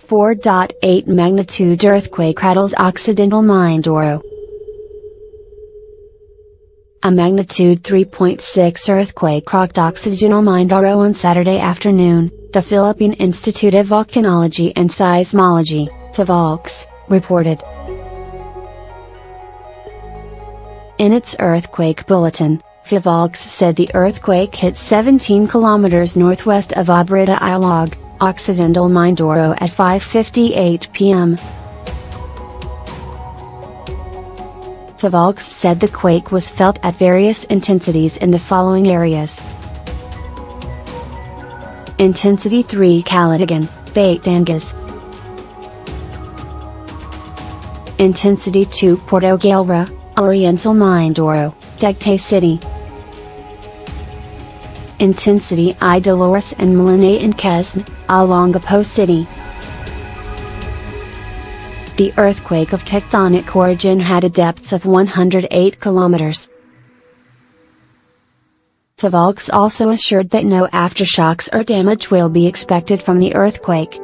4.8-magnitude earthquake rattles Occidental Mindoro. A magnitude 3.6 earthquake rocked Occidental Mindoro on Saturday afternoon, the Philippine Institute of Volcanology and Seismology, Phivolcs, reported. In its earthquake bulletin, Phivolcs said the earthquake hit 17 kilometers northwest of Obrita Ilog, Occidental Mindoro at 5:58 p.m. Phivolcs said the quake was felt at various intensities in the following areas. Intensity 3 Calatagan, Batangas. Intensity 2 Puerto Galera, Oriental Mindoro, Degtay City. Intensity I Dolores and Malinay and Quezon, Olongapo City. The earthquake of tectonic origin had a depth of 108 kilometers. Phivolcs also assured that no aftershocks or damage will be expected from the earthquake.